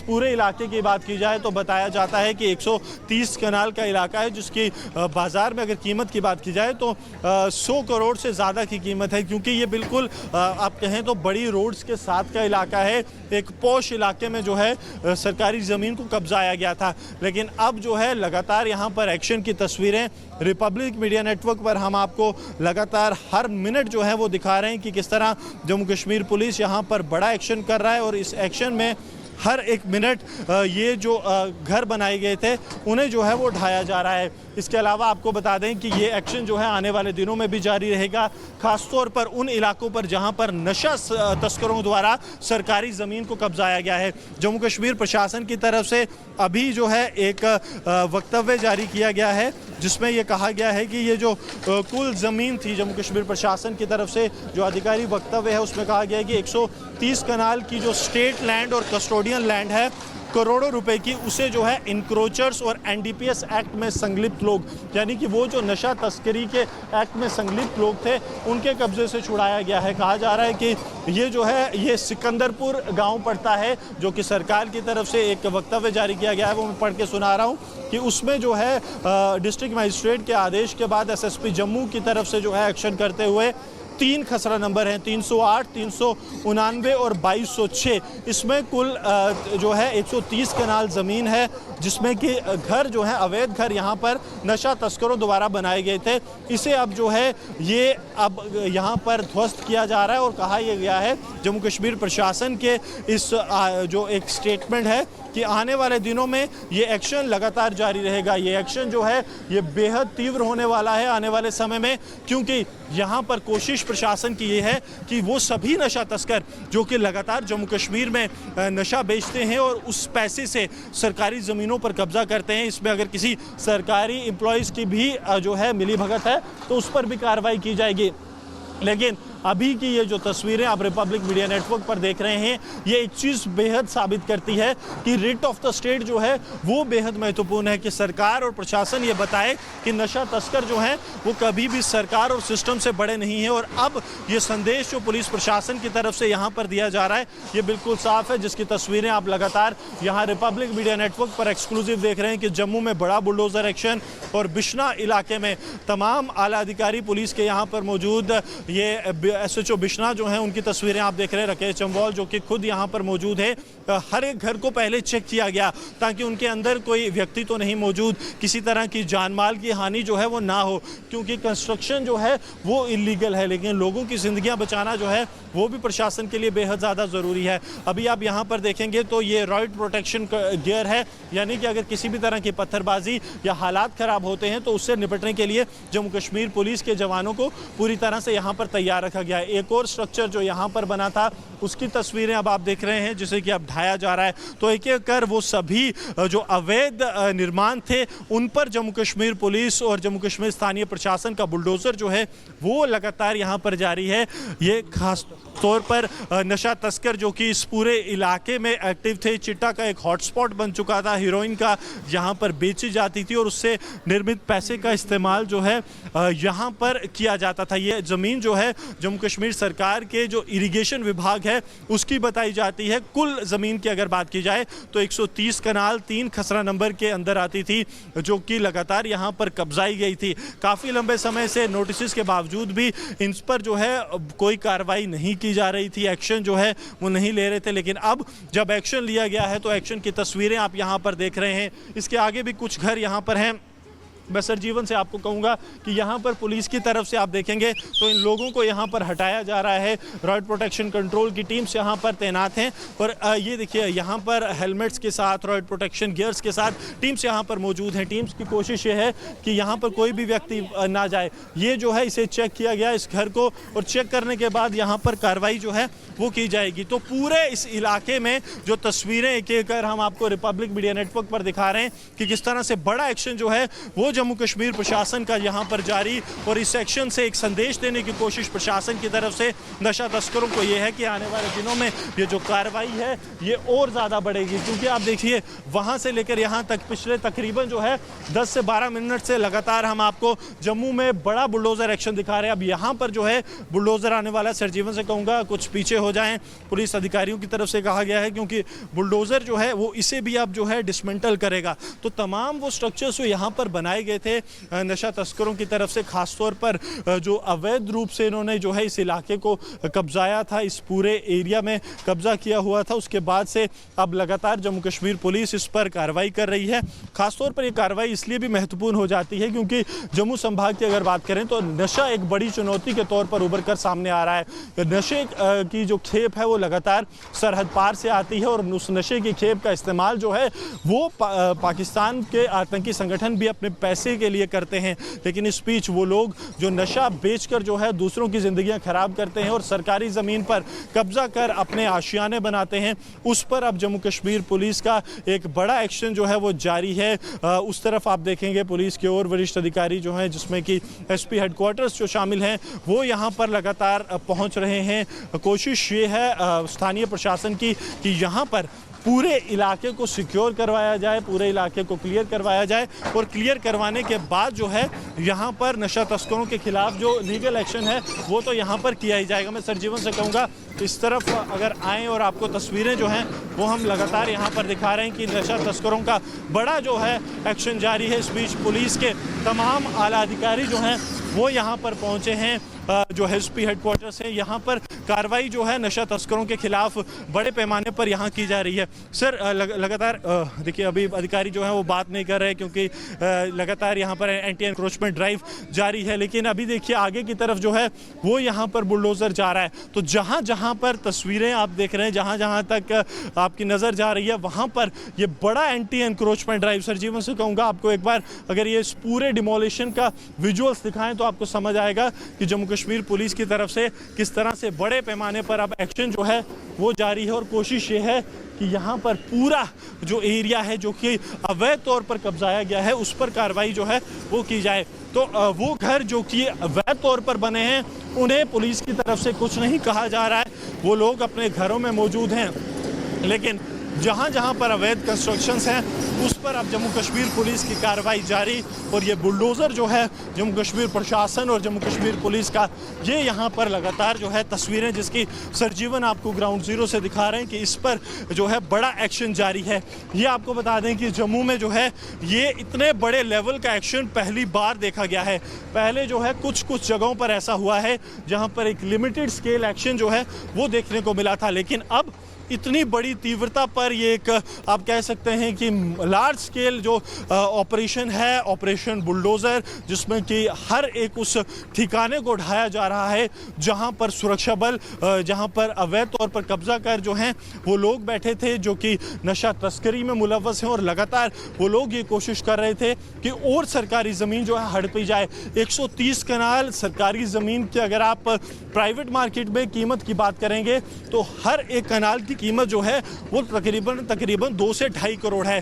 पूरे इलाके की बात की जाए तो बताया जाता है कि 130 कनाल का इलाका है, जिसकी बाज़ार में अगर कीमत की बात की जाए तो 100 करोड़ से ज़्यादा की कीमत है, क्योंकि ये बिल्कुल आप कहें तो बड़ी रोड्स के साथ का इलाका है। एक पॉश इलाके में जो है सरकारी ज़मीन को कब्जाया गया था, लेकिन अब जो है लगातार यहाँ पर एक्शन की तस्वीरें रिपब्लिक मीडिया नेटवर्क पर हम आपको लगातार हर मिनट जो है वो दिखा रहे हैं कि किस तरह जम्मू कश्मीर पुलिस यहाँ पर बड़ा एक्शन कर रहा है। और इस एक्शन में हर एक मिनट ये जो घर बनाए गए थे उन्हें जो है वो ढाया जा रहा है। इसके अलावा आपको बता दें कि ये एक्शन जो है आने वाले दिनों में भी जारी रहेगा, खासतौर पर उन इलाकों पर जहां पर नशा तस्करों द्वारा सरकारी ज़मीन को कब्जाया गया है। जम्मू कश्मीर प्रशासन की तरफ से अभी जो है एक वक्तव्य जारी किया गया है, जिसमें ये कहा गया है कि ये जो कुल ज़मीन थी जम्मू कश्मीर प्रशासन की तरफ से जो अधिकारी वक्तव्य है उसमें कहा गया है कि 130 कनाल की जो स्टेट लैंड और कस्टोडियन लैंड है करोड़ों रुपए की, उसे जो है इंक्रोचर्स और एनडीपीएस एक्ट में संलिप्त लोग, यानी कि वो जो नशा तस्करी के एक्ट में संलिप्त लोग थे उनके कब्जे से छुड़ाया गया है। कहा जा रहा है कि ये जो है ये सिकंदरपुर गांव पड़ता है, जो कि सरकार की तरफ से एक वक्तव्य जारी किया गया है, वो मैं पढ़ के सुना रहा हूँ कि उसमें जो है डिस्ट्रिक्ट मजिस्ट्रेट के आदेश के बाद एसएसपी जम्मू की तरफ से जो है एक्शन करते हुए 3 खसरा नंबर हैं 308, 389 और 2206। इसमें कुल जो है 130 कनाल ज़मीन है, जिसमें कि घर जो है अवैध घर यहाँ पर नशा तस्करों द्वारा बनाए गए थे। इसे अब जो है ये अब यहाँ पर ध्वस्त किया जा रहा है और कहा यह गया है जम्मू कश्मीर प्रशासन के इस जो एक स्टेटमेंट है कि आने वाले दिनों में ये एक्शन लगातार जारी रहेगा। ये एक्शन जो है ये बेहद तीव्र होने वाला है आने वाले समय में, क्योंकि यहाँ पर कोशिश प्रशासन की ये है कि वो सभी नशा तस्कर जो कि लगातार जम्मू कश्मीर में नशा बेचते हैं और उस पैसे से सरकारी ज़मीनों पर कब्जा करते हैं, इसमें अगर किसी सरकारी एम्प्लॉयज़ की भी जो है मिलीभगत है तो उस पर भी कार्रवाई की जाएगी। लेकिन अभी की ये जो तस्वीरें आप रिपब्लिक मीडिया नेटवर्क पर देख रहे हैं, ये एक चीज़ बेहद साबित करती है कि रिट ऑफ द स्टेट जो है वो बेहद महत्वपूर्ण है कि सरकार और प्रशासन ये बताए कि नशा तस्कर जो हैं वो कभी भी सरकार और सिस्टम से बड़े नहीं हैं। और अब ये संदेश जो पुलिस प्रशासन की तरफ से यहाँ पर दिया जा रहा है ये बिल्कुल साफ है, जिसकी तस्वीरें आप लगातार यहाँ रिपब्लिक मीडिया नेटवर्क पर एक्सक्लूसिव देख रहे हैं कि जम्मू में बड़ा बुलडोज़र एक्शन और बिश्ना इलाके में तमाम आला अधिकारी पुलिस के यहाँ पर मौजूद, ये एसएचओ बिश्ना जो हैं उनकी तस्वीरें आप देख रहे हैं, राकेश चंबोल जो कि खुद यहाँ पर मौजूद है। हर एक घर को पहले चेक किया गया ताकि उनके अंदर कोई व्यक्ति तो नहीं मौजूद, किसी तरह की जानमाल की हानि जो है वो ना हो, क्योंकि कंस्ट्रक्शन जो है वो इलीगल है, लेकिन लोगों की ज़िंदगियाँ बचाना जो है वो भी प्रशासन के लिए बेहद ज़्यादा ज़रूरी है। अभी आप यहाँ पर देखेंगे तो ये रॉइड प्रोटेक्शन गियर है, यानी कि अगर किसी भी तरह की पत्थरबाजी या हालात ख़राब होते हैं तो उससे निपटने के लिए जम्मू कश्मीर पुलिस के जवानों को पूरी तरह से यहाँ पर तैयार रखा गया है। एक और स्ट्रक्चर जो यहाँ पर बना था उसकी तस्वीरें अब आप देख रहे हैं, जिसे कि अब ढाया जा रहा है। तो एक एक कर वो सभी जो अवैध निर्माण थे उन पर जम्मू कश्मीर पुलिस और जम्मू कश्मीर स्थानीय प्रशासन का बुलडोज़र जो है वो लगातार यहाँ पर जारी है। ये खास तौर पर नशा तस्कर जो कि इस पूरे इलाके में एक्टिव थे, चिट्टा का एक हॉटस्पॉट बन चुका था, हीरोइन का यहाँ पर बेची जाती थी और उससे निर्मित पैसे का इस्तेमाल जो है यहाँ पर किया जाता था। ये ज़मीन जो है जम्मू कश्मीर सरकार के जो इरिगेशन विभाग है उसकी बताई जाती है। कुल ज़मीन की अगर बात की जाए तो 130 कनाल 3 खसरा नंबर के अंदर आती थी, जो कि लगातार यहाँ पर कब्जाई गई थी। काफ़ी लंबे समय से नोटिस के बावजूद भी इन पर जो है कोई कार्रवाई नहीं की जा रही थी, एक्शन जो है वो नहीं ले रहे थे, लेकिन अब जब एक्शन लिया गया है तो एक्शन की तस्वीरें आप यहाँ पर देख रहे हैं। इसके आगे भी कुछ घर यहाँ पर हैं। मैं सरजीवन से आपको कहूँगा कि यहाँ पर पुलिस की तरफ से आप देखेंगे तो इन लोगों को यहाँ पर हटाया जा रहा है। रॉड प्रोटेक्शन कंट्रोल की टीम्स यहाँ पर तैनात हैं और ये देखिए यहाँ पर हेलमेट्स के साथ रॉड प्रोटेक्शन गियर्स के साथ टीम्स यहाँ पर मौजूद हैं। टीम्स की कोशिश ये है कि यहाँ पर कोई भी व्यक्ति ना जाए। ये जो है इसे चेक किया गया इस घर को, और चेक करने के बाद यहाँ पर कार्रवाई जो है वो की जाएगी। तो पूरे इस इलाके में जो तस्वीरें एक एक कर हम आपको रिपब्लिक मीडिया नेटवर्क पर दिखा रहे हैं कि किस तरह से बड़ा एक्शन जो है वो जम्मू कश्मीर प्रशासन का यहाँ पर जारी, और इस एक्शन से एक संदेश देने की कोशिश प्रशासन की तरफ से नशा तस्करों को ये है कि आने वाले दिनों में ये जो कार्रवाई है ये और ज़्यादा बढ़ेगी। क्योंकि आप देखिए वहाँ से लेकर यहाँ तक पिछले तकरीबन जो है 10 से 12 मिनट से लगातार हम आपको जम्मू में बड़ा बुलडोज़र एक्शन दिखा रहे हैं। अब यहाँ पर जो है बुलडोज़र आने वाला है। सरजीवन से कहूँगा कुछ पीछे हो हो जाएं, पुलिस अधिकारियों की तरफ से कहा गया है, क्योंकि बुलडोज़र जो है वो इसे भी अब जो है डिसमेंटल करेगा। तो तमाम वो स्ट्रक्चर्स जो यहाँ पर बनाए गए थे नशा तस्करों की तरफ से, खासतौर पर जो अवैध रूप से इन्होंने जो है इस इलाके को कब्जाया था, इस पूरे एरिया में कब्जा किया हुआ था, उसके बाद से अब लगातार जम्मू कश्मीर पुलिस इस पर कार्रवाई कर रही है। खासतौर पर ये कार्रवाई इसलिए भी महत्वपूर्ण हो जाती है क्योंकि जम्मू संभाग की अगर बात करें तो नशा एक बड़ी चुनौती के तौर पर उभर कर सामने आ रहा है। नशे की जो खेप है वो लगातार सरहद पार से आती है और उस नशे की खेप का इस्तेमाल जो है वो पाकिस्तान के आतंकी संगठन भी अपने पैसे के लिए करते हैं। लेकिन इस बीच वो लोग जो नशा बेचकर जो है दूसरों की ज़िंदगियां खराब करते हैं और सरकारी ज़मीन पर कब्जा कर अपने आशियाने बनाते हैं, उस पर अब जम्मू कश्मीर पुलिस का एक बड़ा एक्शन जो है वो जारी है। उस तरफ आप देखेंगे पुलिस के और वरिष्ठ अधिकारी जो हैं, जिसमें कि एसपी हेडक्वार्टर्स जो शामिल हैं, वो यहाँ पर लगातार पहुँच रहे हैं। कोशिश ये है स्थानीय प्रशासन की कि यहाँ पर पूरे इलाके को सिक्योर करवाया जाए, पूरे इलाके को क्लियर करवाया जाए और क्लियर करवाने के बाद जो है यहाँ पर नशा तस्करों के खिलाफ जो लीगल एक्शन है वो तो यहाँ पर किया ही जाएगा। मैं सरजीवन से कहूँगा इस तरफ अगर आएँ और आपको तस्वीरें जो हैं वो हम लगातार यहाँ पर दिखा रहे हैं कि नशा तस्करों का बड़ा जो है एक्शन जारी है। इस बीच पुलिस के तमाम आला अधिकारी जो हैं वो यहाँ पर पहुँचे हैं, जो एसपी हेडक्वार्टर्स है, यहाँ पर कार्रवाई जो है नशा तस्करों के खिलाफ बड़े पैमाने पर यहाँ की जा रही है। सर लगातार देखिए अभी अधिकारी जो है वो बात नहीं कर रहे क्योंकि लगातार यहाँ पर एंटी एनक्रोचमेंट ड्राइव जारी है, लेकिन अभी देखिए आगे की तरफ जो है वो यहाँ पर बुलडोज़र जा रहा है। तो जहाँ जहाँ पर तस्वीरें आप देख रहे हैं, जहाँ जहाँ तक आपकी नज़र जा रही है वहाँ पर ये बड़ा एंटी एनक्रोचमेंट ड्राइव, सर जीवन से कहूँगा आपको एक बार अगर ये इस पूरे डिमोलिशन का विजुअल्स दिखाएं तो आपको समझ आएगा कि जम्मू कश्मीर पुलिस की तरफ से किस तरह से बड़े पैमाने पर अब एक्शन जो है वो जारी है और कोशिश ये है कि यहाँ पर पूरा जो एरिया है जो कि अवैध तौर पर कब्जाया गया है उस पर कार्रवाई जो है वो की जाए। तो वो घर जो कि अवैध तौर पर बने हैं उन्हें पुलिस की तरफ से कुछ नहीं कहा जा रहा है, वो लोग अपने घरों में मौजूद हैं, लेकिन जहाँ जहाँ पर अवैध कंस्ट्रक्शंस हैं उस पर अब जम्मू कश्मीर पुलिस की कार्रवाई जारी। और ये बुलडोज़र जो है जम्मू कश्मीर प्रशासन और जम्मू कश्मीर पुलिस का, ये यहाँ पर लगातार जो है तस्वीरें जिसकी सरजीवन आपको ग्राउंड ज़ीरो से दिखा रहे हैं कि इस पर जो है बड़ा एक्शन जारी है। ये आपको बता दें कि जम्मू में जो है ये इतने बड़े लेवल का एक्शन पहली बार देखा गया है। पहले जो है कुछ जगहों पर ऐसा हुआ है जहाँ पर एक लिमिटेड स्केल एक्शन जो है वो देखने को मिला था, लेकिन अब इतनी बड़ी तीव्रता पर ये एक आप कह सकते हैं कि लार्ज स्केल जो ऑपरेशन है, ऑपरेशन बुलडोज़र, जिसमें कि हर एक उस ठिकाने को ढाया जा रहा है जहां पर सुरक्षा बल, जहां पर अवैध तौर पर कब्जा कर जो हैं वो लोग बैठे थे जो कि नशा तस्करी में मुलव्वस हैं, और लगातार वो लोग ये कोशिश कर रहे थे कि और सरकारी ज़मीन जो है हड़पी जाए। 130 कनाल सरकारी ज़मीन की अगर आप प्राइवेट मार्केट में कीमत की बात करेंगे तो हर एक कनाल की कीमत जो है वो तकरीबन 2 से 2.5 करोड़ है।